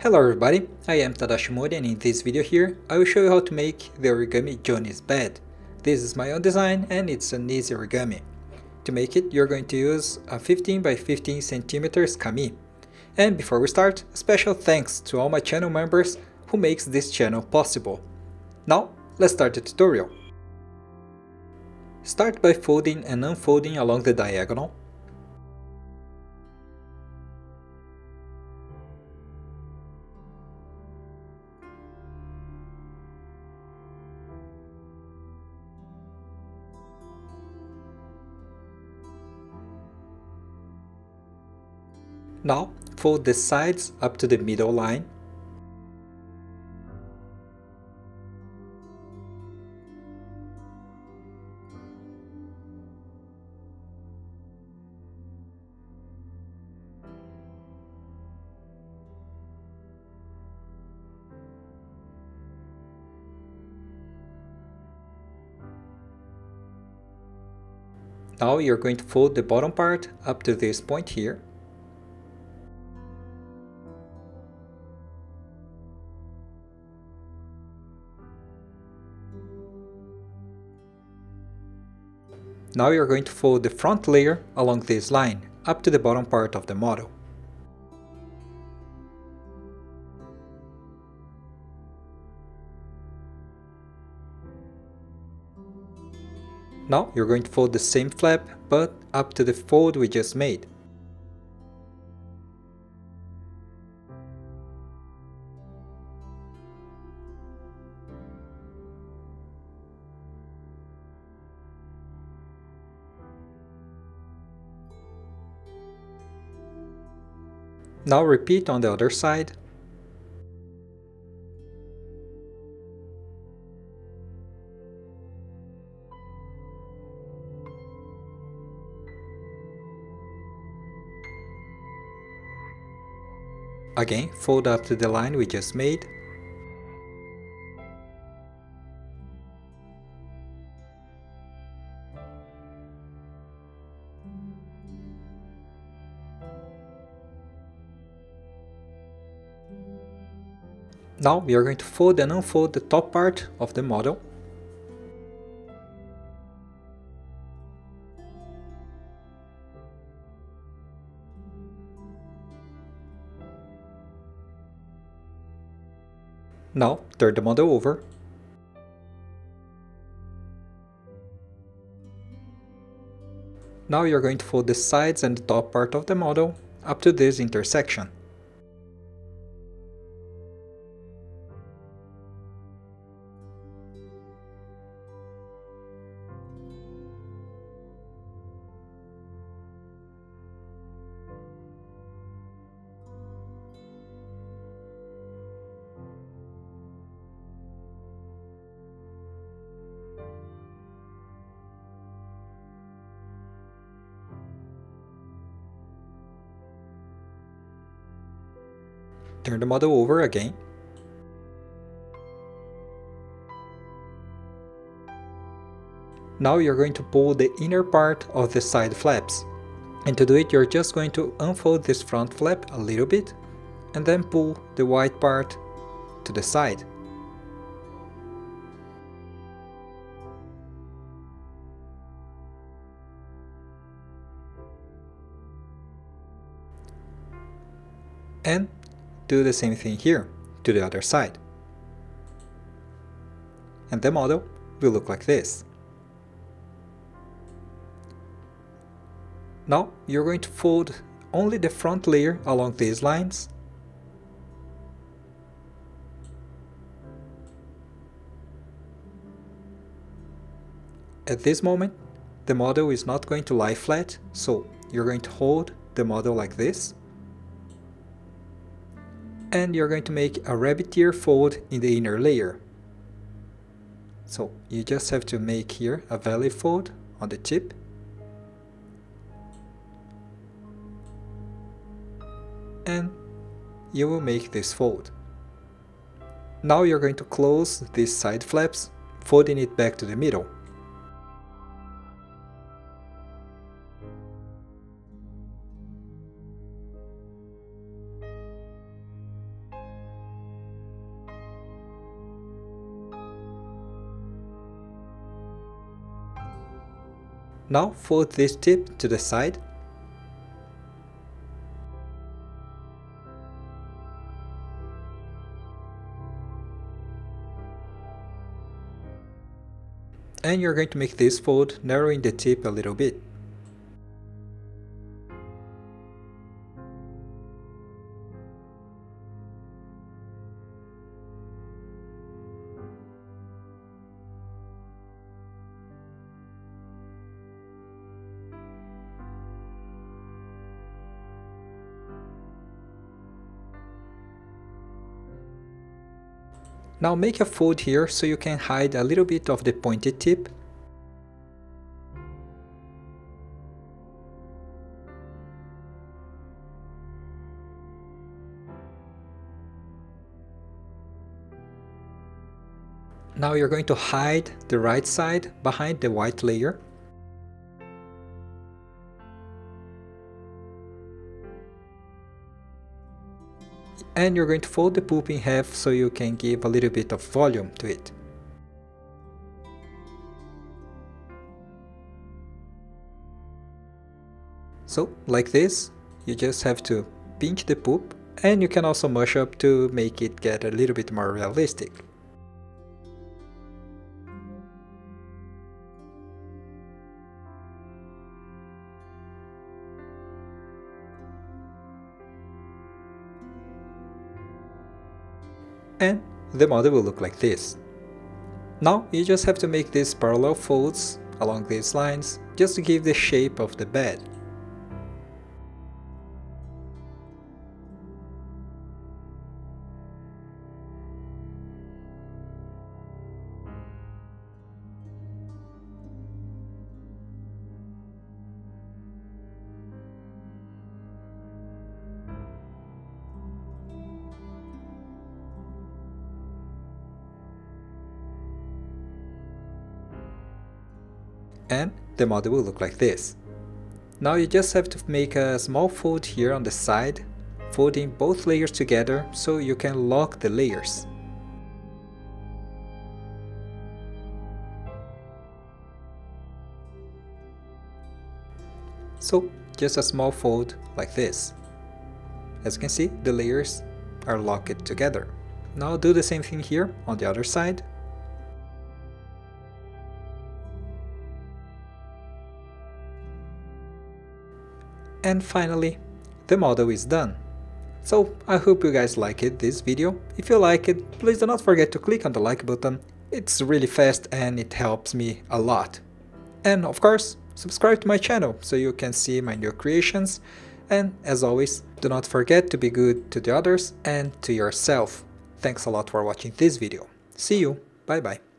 Hello everybody, I am Tadashi Mori and in this video here I will show you how to make the origami Johnny's bed. This is my own design and it's an easy origami. To make it you're going to use a 15 by 15 centimeters kami. And before we start, a special thanks to all my channel members who makes this channel possible. Now let's start the tutorial. Start by folding and unfolding along the diagonal. Now fold the sides up to the middle line. Now you're going to fold the bottom part up to this point here. Now you're going to fold the front layer along this line, up to the bottom part of the model. Now you're going to fold the same flap, but up to the fold we just made. Now repeat on the other side. Again, fold up to the line we just made. Now we are going to fold and unfold the top part of the model. Now turn the model over. Now you're going to fold the sides and the top part of the model up to this intersection. Turn the model over again. Now you're going to pull the inner part of the side flaps. And to do it, you're just going to unfold this front flap a little bit and then pull the white part to the side. And do the same thing here, to the other side. And the model will look like this. Now you're going to fold only the front layer along these lines. At this moment, the model is not going to lie flat, so you're going to hold the model like this. And you're going to make a rabbit ear fold in the inner layer. So you just have to make here a valley fold on the tip. And you will make this fold. Now you're going to close these side flaps, folding it back to the middle. Now fold this tip to the side. And you're going to make this fold, narrowing the tip a little bit. Now make a fold here so you can hide a little bit of the pointed tip. Now you're going to hide the right side behind the white layer. And you're going to fold the pulp in half so you can give a little bit of volume to it. So, like this, you just have to pinch the pulp, and you can also mush up to make it get a little bit more realistic. And the model will look like this. Now you just have to make these parallel folds along these lines just to give the shape of the bed. And the model will look like this. Now you just have to make a small fold here on the side, folding both layers together so you can lock the layers. So just a small fold like this. As you can see, the layers are locked together. Now do the same thing here on the other side. And finally, the model is done. So I hope you guys liked this video. If you like it, please do not forget to click on the like button. It's really fast and it helps me a lot. And of course, subscribe to my channel so you can see my new creations. And as always, do not forget to be good to the others and to yourself. Thanks a lot for watching this video. See you. Bye bye.